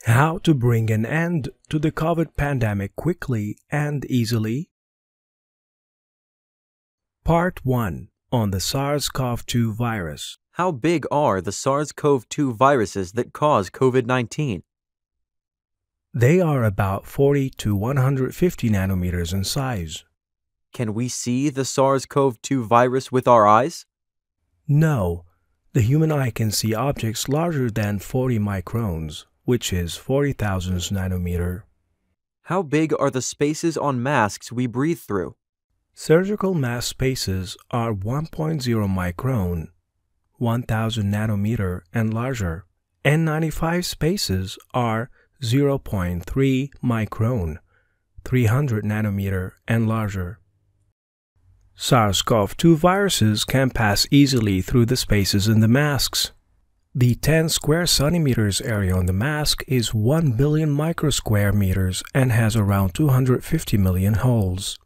How to bring an end to the COVID pandemic quickly and easily? Part 1 on the SARS CoV-2 virus. How big are the SARS CoV-2 viruses that cause COVID-19? They are about 40 to 150 nanometers in size. Can we see the SARS CoV-2 virus with our eyes? No, the human eye can see objects larger than 40 microns, which is 40,000 nanometer. How big are the spaces on masks we breathe through? Surgical mask spaces are 1.0 micron, 1000 nanometer and larger. N95 spaces are 0.3 micron, 300 nanometer and larger. SARS CoV-2 viruses can pass easily through the spaces in the masks. The 10 square centimeters area on the mask is 1 billion microsquare meters and has around 250 million holes.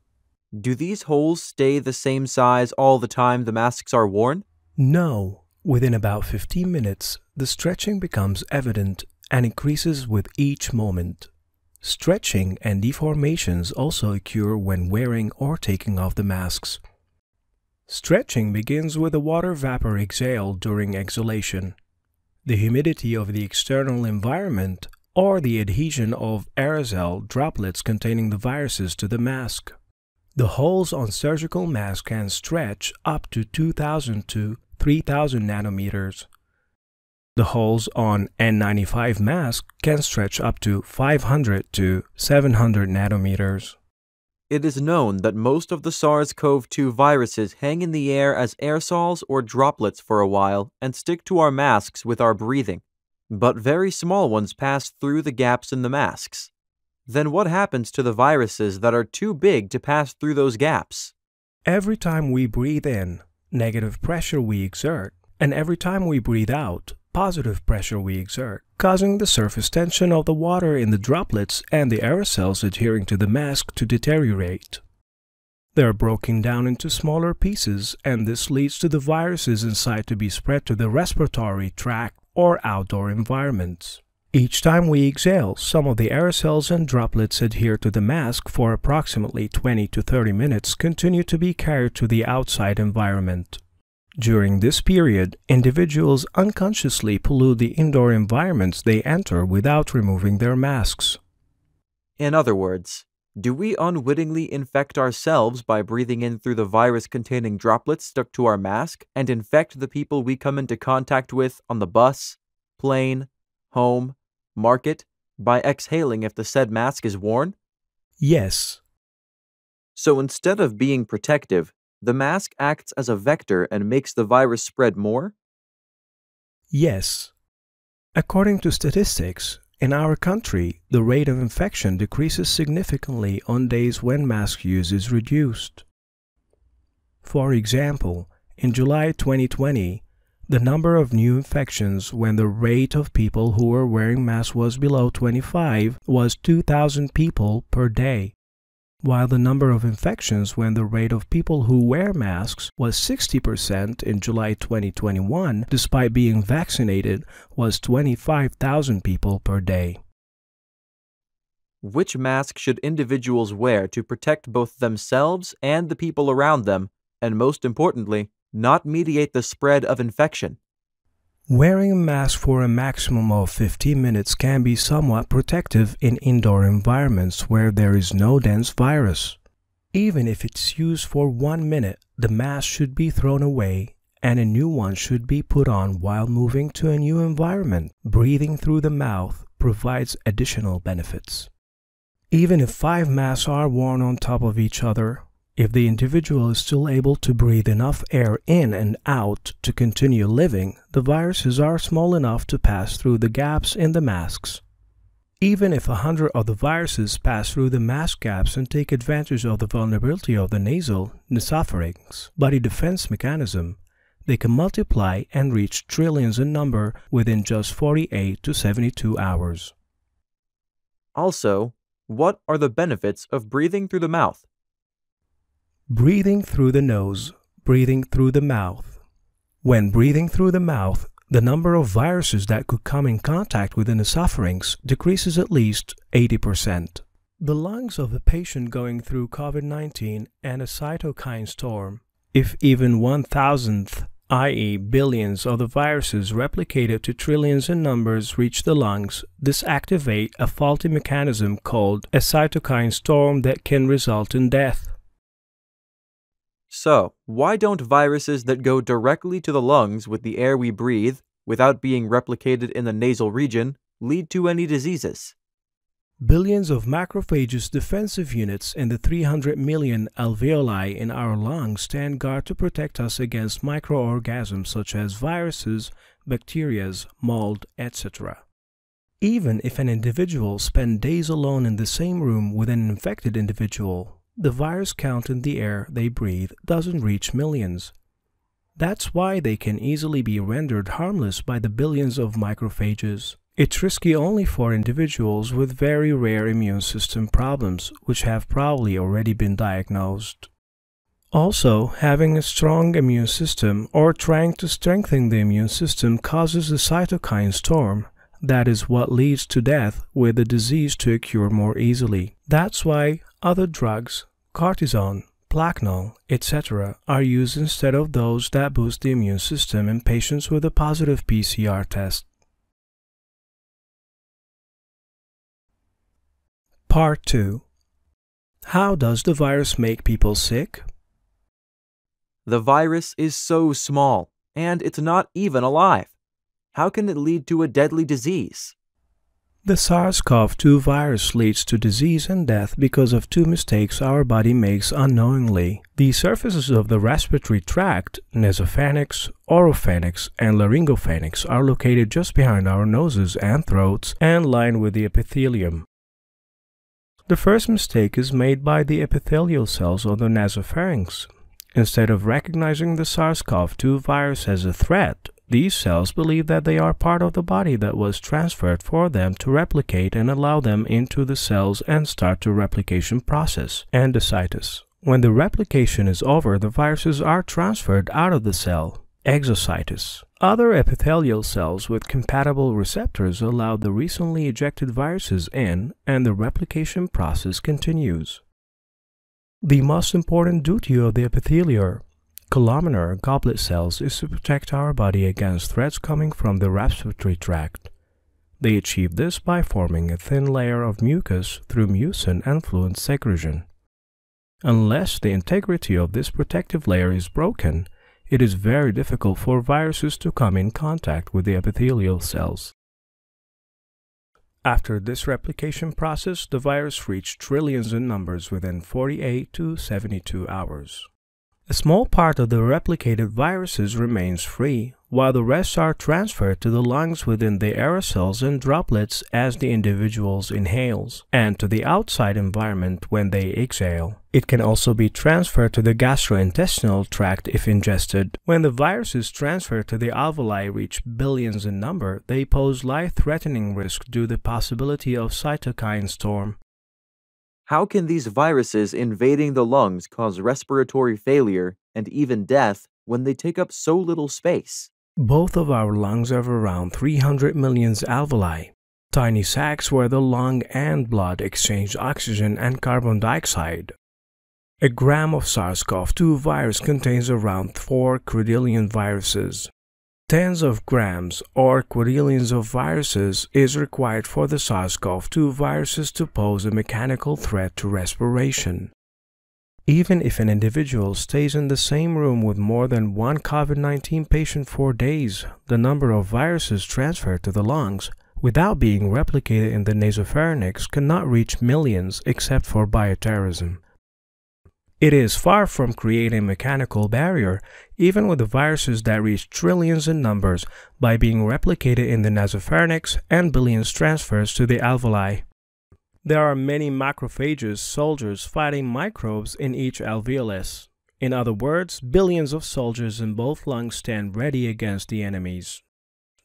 Do these holes stay the same size all the time the masks are worn? No. Within about 15 minutes, the stretching becomes evident and increases with each moment. Stretching and deformations also occur when wearing or taking off the masks. Stretching begins with the water vapor exhaled during exhalation. The humidity of the external environment or the adhesion of aerosol droplets containing the viruses to the mask. The holes on surgical masks can stretch up to 2,000 to 3,000 nanometers. The holes on N95 masks can stretch up to 500 to 700 nanometers. It is known that most of the SARS CoV-2 viruses hang in the air as aerosols or droplets for a while and stick to our masks with our breathing, but very small ones pass through the gaps in the masks. Then what happens to the viruses that are too big to pass through those gaps? Every time we breathe in, negative pressure we exert, and every time we breathe out, positive pressure we exert, causing the surface tension of the water in the droplets and the aerosols adhering to the mask to deteriorate. They are broken down into smaller pieces, and this leads to the viruses inside to be spread to the respiratory tract or outdoor environments. Each time we exhale, some of the aerosols and droplets adhere to the mask for approximately 20 to 30 minutes, continue to be carried to the outside environment. During this period, individuals unconsciously pollute the indoor environments they enter without removing their masks. In other words, do we unwittingly infect ourselves by breathing in through the virus-containing droplets stuck to our mask and infect the people we come into contact with on the bus, plane, home, market, by exhaling if the said mask is worn? Yes. So instead of being protective, the mask acts as a vector and makes the virus spread more? Yes. According to statistics, in our country, the rate of infection decreases significantly on days when mask use is reduced. For example, in July 2020, the number of new infections when the rate of people who were wearing masks was below 25 was 2,000 people per day, while the number of infections when the rate of people who wear masks was 60% in July 2021, despite being vaccinated, was 25,000 people per day. Which mask should individuals wear to protect both themselves and the people around them, and most importantly, not mediate the spread of infection? Wearing a mask for a maximum of 15 minutes can be somewhat protective in indoor environments where there is no dense virus. Even if it's used for 1 minute, the mask should be thrown away and a new one should be put on while moving to a new environment. Breathing through the mouth provides additional benefits. Even if 5 masks are worn on top of each other, if the individual is still able to breathe enough air in and out to continue living, the viruses are small enough to pass through the gaps in the masks. Even if 100 of the viruses pass through the mask gaps and take advantage of the vulnerability of the nasopharynx body defense mechanism, they can multiply and reach trillions in number within just 48 to 72 hours. Also, what are the benefits of breathing through the mouth? Breathing through the nose, breathing through the mouth. When breathing through the mouth, the number of viruses that could come in contact with an esophagus decreases at least 80%. The lungs of a patient going through COVID-19 and a cytokine storm, if even 1,000th, i.e. billions of the viruses replicated to trillions in numbers reach the lungs, this activates a faulty mechanism called a cytokine storm that can result in death. So, why don't viruses that go directly to the lungs with the air we breathe, without being replicated in the nasal region, lead to any diseases? Billions of macrophages defensive units in the 300 million alveoli in our lungs stand guard to protect us against microorganisms such as viruses, bacteria, mold, etc. Even if an individual spends days alone in the same room with an infected individual, the virus count in the air they breathe doesn't reach millions. That's why they can easily be rendered harmless by the billions of macrophages. It's risky only for individuals with very rare immune system problems, which have probably already been diagnosed. Also, having a strong immune system or trying to strengthen the immune system causes a cytokine storm. That is what leads to death, with the disease to occur more easily. That's why other drugs, cortisone, Plaquenil, etc. are used instead of those that boost the immune system in patients with a positive PCR test. Part 2. How does the virus make people sick? The virus is so small, and it's not even alive. How can it lead to a deadly disease? The SARS CoV-2 virus leads to disease and death because of two mistakes our body makes unknowingly. The surfaces of the respiratory tract, nasopharynx, oropharynx, and laryngopharynx, are located just behind our noses and throats and lined with the epithelium. The first mistake is made by the epithelial cells of the nasopharynx. Instead of recognizing the SARS CoV-2 virus as a threat, these cells believe that they are part of the body that was transferred for them to replicate and allow them into the cells and start the replication process, endocytosis. When the replication is over, the viruses are transferred out of the cell, exocytosis. Other epithelial cells with compatible receptors allow the recently ejected viruses in, and the replication process continues. The most important duty of the epithelial columnar goblet cells is to protect our body against threats coming from the respiratory tract. They achieve this by forming a thin layer of mucus through mucin and fluid secretion. Unless the integrity of this protective layer is broken, it is very difficult for viruses to come in contact with the epithelial cells. After this replication process, the virus reaches trillions in numbers within 48 to 72 hours. A small part of the replicated viruses remains free, while the rest are transferred to the lungs within the aerosols and droplets as the individuals inhales, and to the outside environment when they exhale. It can also be transferred to the gastrointestinal tract if ingested. When the viruses transferred to the alveoli reach billions in number, they pose life-threatening risk due to the possibility of cytokine storm. How can these viruses invading the lungs cause respiratory failure and even death when they take up so little space? Both of our lungs have around 300 million alveoli, tiny sacs where the lung and blood exchange oxygen and carbon dioxide. A gram of SARS-CoV-2 virus contains around 4 quadrillion viruses. Tens of grams or quadrillions of viruses is required for the SARS-CoV-2 viruses to pose a mechanical threat to respiration. Even if an individual stays in the same room with more than one COVID-19 patient for days, the number of viruses transferred to the lungs without being replicated in the nasopharynx cannot reach millions except for bioterrorism. It is far from creating a mechanical barrier, even with the viruses that reach trillions in numbers by being replicated in the nasopharynx and billions transfers to the alveoli. There are many macrophages, soldiers fighting microbes in each alveolus. In other words, billions of soldiers in both lungs stand ready against the enemies.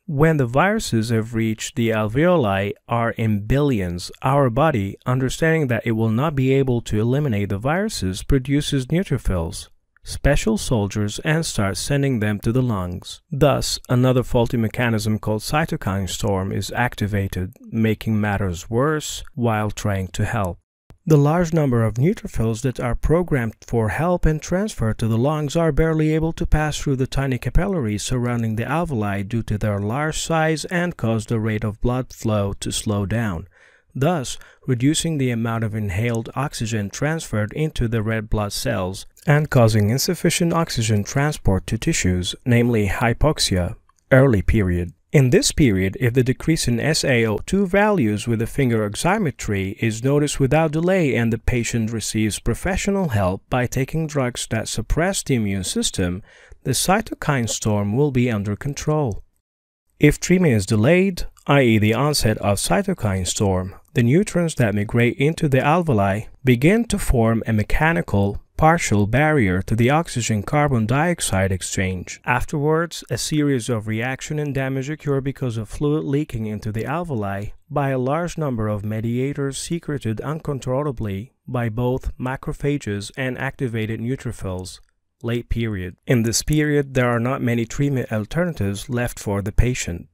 When the viruses have reached the alveoli are in billions, our body, understanding that it will not be able to eliminate the viruses, produces neutrophils. special soldiers and start sending them to the lungs. Thus, another faulty mechanism called cytokine storm is activated, making matters worse while trying to help. The large number of neutrophils that are programmed for help and transfer to the lungs are barely able to pass through the tiny capillaries surrounding the alveoli due to their large size and cause the rate of blood flow to slow down, thus reducing the amount of inhaled oxygen transferred into the red blood cells and causing insufficient oxygen transport to tissues, namely hypoxia, early period. In this period, if the decrease in SaO2 values with the finger oximetry is noticed without delay and the patient receives professional help by taking drugs that suppress the immune system, the cytokine storm will be under control. If treatment is delayed, i.e. the onset of cytokine storm, the neutrons that migrate into the alveoli begin to form a mechanical partial barrier to the oxygen-carbon dioxide exchange. Afterwards, a series of reaction and damage occur because of fluid leaking into the alveoli by a large number of mediators secreted uncontrollably by both macrophages and activated neutrophils. Late period. In this period, there are not many treatment alternatives left for the patient.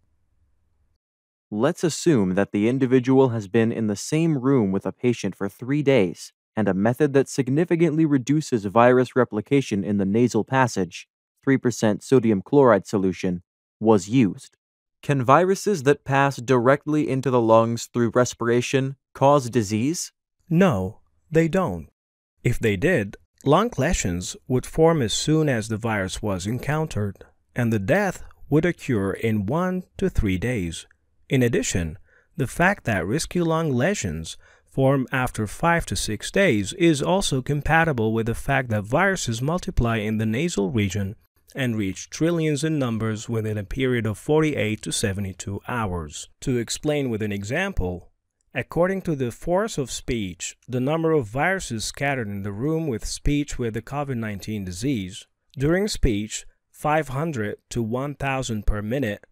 Let's assume that the individual has been in the same room with a patient for 3 days, and a method that significantly reduces virus replication in the nasal passage, 3% sodium chloride solution, was used. Can viruses that pass directly into the lungs through respiration cause disease? No, they don't. If they did, lung lesions would form as soon as the virus was encountered, and the death would occur in 1 to 3 days. In addition, the fact that risky lung lesions form after 5 to 6 days is also compatible with the fact that viruses multiply in the nasal region and reach trillions in numbers within a period of 48 to 72 hours. To explain with an example, according to the force of speech, the number of viruses scattered in the room with speech with the COVID-19 disease, during speech, 500 to 1,000 per minute,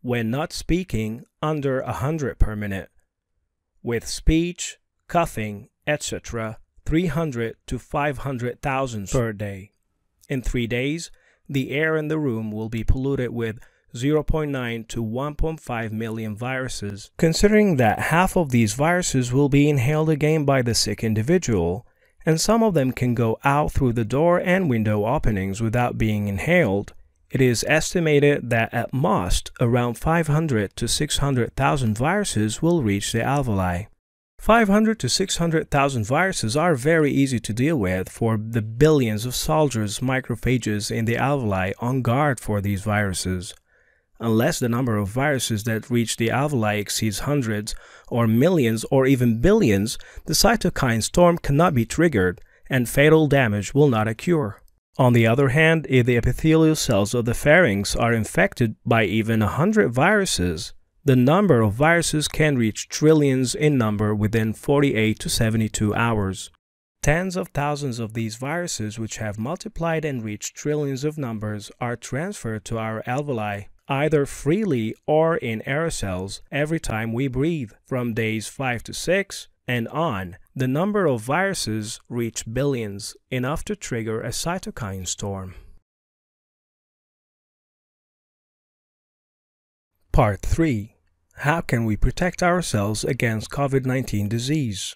when not speaking, under 100 per minute, with speech, coughing, etc., 300 to 500,000 per day. In 3 days, the air in the room will be polluted with 0.9 to 1.5 million viruses. Considering that half of these viruses will be inhaled again by the sick individual, and some of them can go out through the door and window openings without being inhaled, it is estimated that at most around 500 to 600,000 viruses will reach the alveoli. 500 to 600,000 viruses are very easy to deal with for the billions of soldiers, macrophages in the alveoli on guard for these viruses. Unless the number of viruses that reach the alveoli exceeds hundreds or millions or even billions, the cytokine storm cannot be triggered and fatal damage will not occur. On the other hand, if the epithelial cells of the pharynx are infected by even 100 viruses, the number of viruses can reach trillions in number within 48 to 72 hours. Tens of thousands of these viruses, which have multiplied and reached trillions of numbers, are transferred to our alveoli, either freely or in aerosols, every time we breathe, from days 5 to 6 and on. The number of viruses reach billions, enough to trigger a cytokine storm. Part 3. How can we protect ourselves against COVID-19 disease?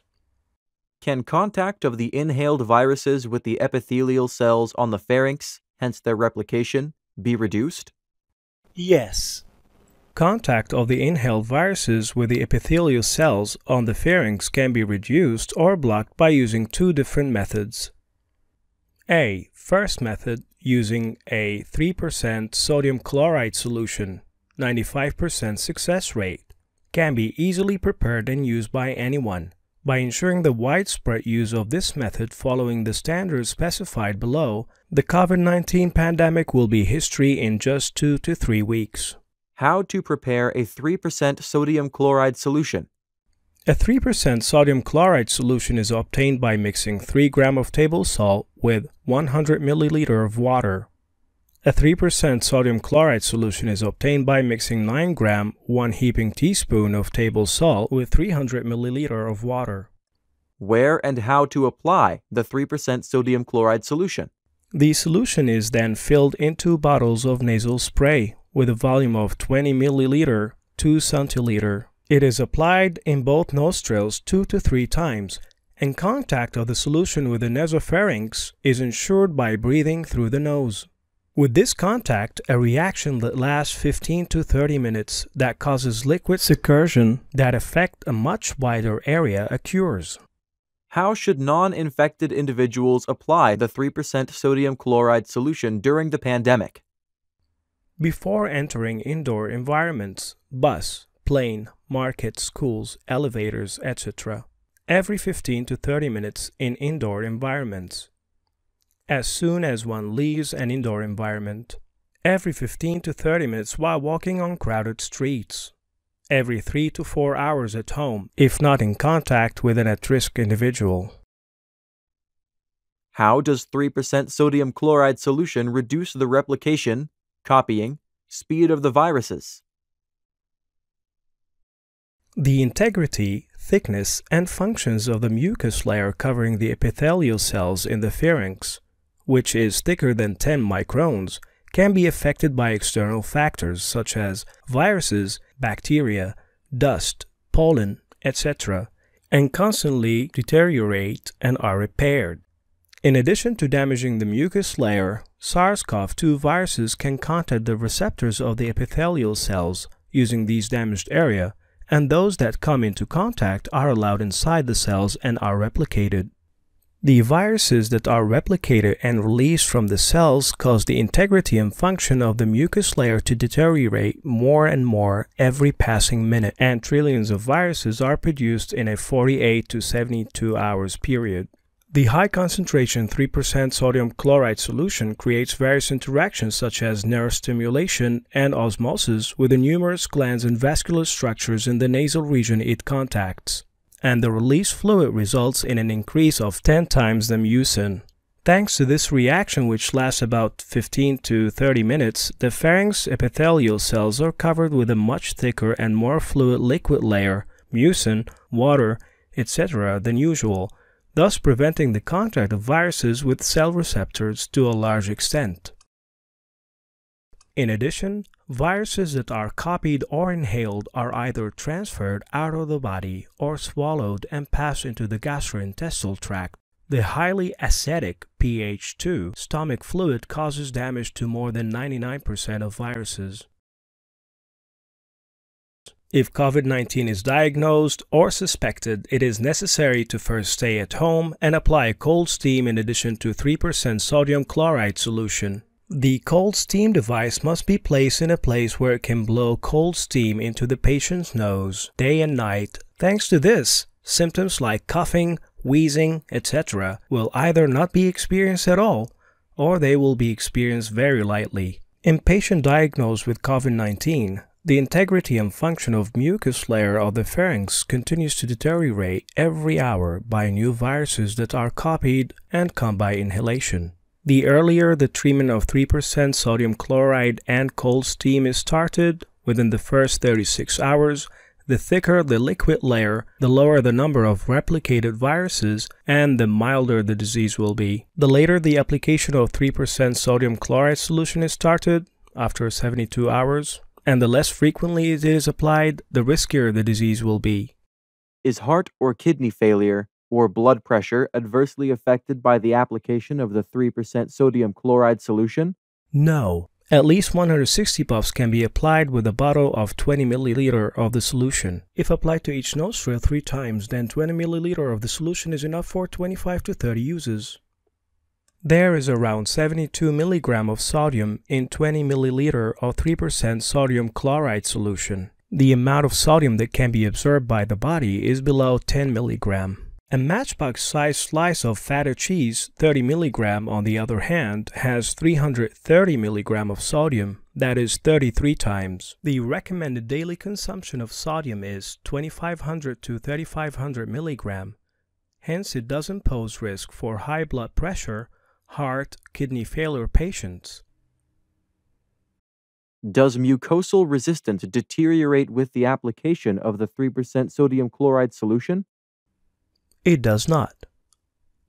Can contact of the inhaled viruses with the epithelial cells on the pharynx, hence their replication, be reduced? Yes. Contact of the inhaled viruses with the epithelial cells on the pharynx can be reduced or blocked by using two different methods. A. First method, using a 3% sodium chloride solution, 95% success rate, can be easily prepared and used by anyone. By ensuring the widespread use of this method following the standards specified below, the COVID-19 pandemic will be history in just 2 to 3 weeks. How to prepare a 3% sodium chloride solution? A 3% sodium chloride solution is obtained by mixing 3 grams of table salt with 100 milliliters of water. A 3% sodium chloride solution is obtained by mixing 9 grams, 1 heaping teaspoon of table salt with 300 milliliters of water. Where and how to apply the 3% sodium chloride solution? The solution is then filled into bottles of nasal spray with a volume of 20 milliliter to centiliter. It is applied in both nostrils 2 to 3 times, and contact of the solution with the nasopharynx is ensured by breathing through the nose. With this contact, a reaction that lasts 15 to 30 minutes that causes liquid secretion that affect a much wider area occurs. How should non-infected individuals apply the 3% sodium chloride solution during the pandemic? Before entering indoor environments, bus, plane, market, schools, elevators, etc., every 15 to 30 minutes in indoor environments. As soon as one leaves an indoor environment, every 15 to 30 minutes while walking on crowded streets, every 3 to 4 hours at home, if not in contact with an at-risk individual. How does 3% sodium chloride solution reduce the replication, copying, speed of the viruses? The integrity, thickness, and functions of the mucus layer covering the epithelial cells in the pharynx, which is thicker than 10 microns, can be affected by external factors such as viruses, bacteria, dust, pollen, etc., and constantly deteriorate and are repaired. In addition to damaging the mucus layer, SARS CoV-2 viruses can contact the receptors of the epithelial cells using these damaged areas, and those that come into contact are allowed inside the cells and are replicated. The viruses that are replicated and released from the cells cause the integrity and function of the mucus layer to deteriorate more and more every passing minute, and trillions of viruses are produced in a 48 to 72 hours period. The high concentration 3% sodium chloride solution creates various interactions such as neurostimulation and osmosis with the numerous glands and vascular structures in the nasal region it contacts, and the released fluid results in an increase of 10 times the mucin. Thanks to this reaction, which lasts about 15 to 30 minutes, the pharynx epithelial cells are covered with a much thicker and more fluid liquid layer, mucin, water, etc. than usual, thus preventing the contact of viruses with cell receptors to a large extent. In addition, viruses that are copied or inhaled are either transferred out of the body or swallowed and pass into the gastrointestinal tract. The highly acidic pH 2 stomach fluid causes damage to more than 99% of viruses. If COVID-19 is diagnosed or suspected, it is necessary to first stay at home and apply cold steam in addition to 3% sodium chloride solution. The cold steam device must be placed in a place where it can blow cold steam into the patient's nose day and night. Thanks to this, symptoms like coughing, wheezing, etc. will either not be experienced at all, or they will be experienced very lightly. In patient diagnosed with COVID-19, the integrity and function of mucus layer of the pharynx continues to deteriorate every hour by new viruses that are copied and come by inhalation. The earlier the treatment of 3% sodium chloride and cold steam is started, within the first 36 hours, the thicker the liquid layer, the lower the number of replicated viruses, and the milder the disease will be. The later the application of 3% sodium chloride solution is started, after 72 hours, and the less frequently it is applied, the riskier the disease will be. Is heart or kidney failure or blood pressure adversely affected by the application of the 3% sodium chloride solution? No. At least 160 puffs can be applied with a bottle of 20 milliliter of the solution. If applied to each nostril 3 times, then 20 milliliter of the solution is enough for 25 to 30 uses. There is around 72 milligram of sodium in 20 milliliter of 3% sodium chloride solution. The amount of sodium that can be absorbed by the body is below 10 milligram. A matchbox-sized slice of feta cheese, 30 mg on the other hand, has 330 mg of sodium, that is 33 times. The recommended daily consumption of sodium is 2500 to 3500 mg. Hence, it doesn't pose risk for high blood pressure, heart, kidney failure patients. Does mucosal resistance deteriorate with the application of the 3% sodium chloride solution? It does not.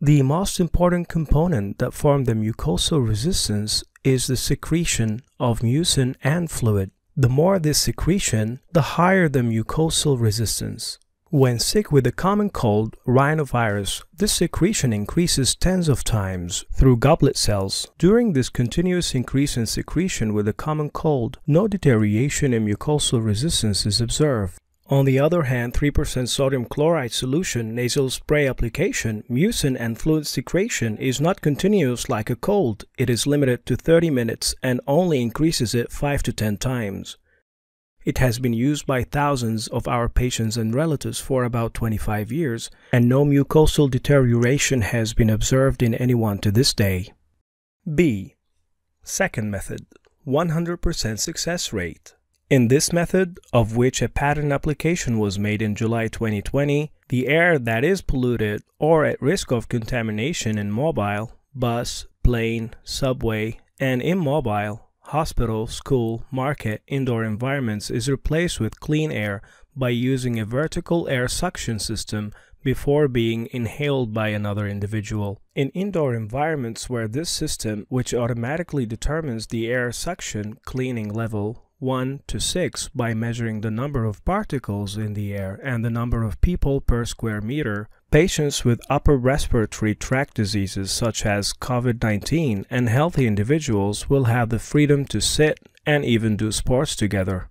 The most important component that form the mucosal resistance is the secretion of mucin and fluid. The more this secretion, the higher the mucosal resistance. When sick with a common cold, rhinovirus, this secretion increases tens of times through goblet cells. During this continuous increase in secretion with a common cold, no deterioration in mucosal resistance is observed. On the other hand, 3% sodium chloride solution nasal spray application, mucin and fluid secretion is not continuous like a cold. It is limited to 30 minutes and only increases it 5 to 10 times. It has been used by thousands of our patients and relatives for about 25 years, and no mucosal deterioration has been observed in anyone to this day. B. Second method, 100% success rate. In this method, of which a patent application was made in July 2020, the air that is polluted or at risk of contamination in mobile, bus, plane, subway, and immobile, hospital, school, market, indoor environments is replaced with clean air by using a vertical air suction system before being inhaled by another individual. In indoor environments where this system, which automatically determines the air suction cleaning level 1 to 6 by measuring the number of particles in the air and the number of people per square meter, patients with upper respiratory tract diseases such as COVID-19 and healthy individuals will have the freedom to sit and even do sports together.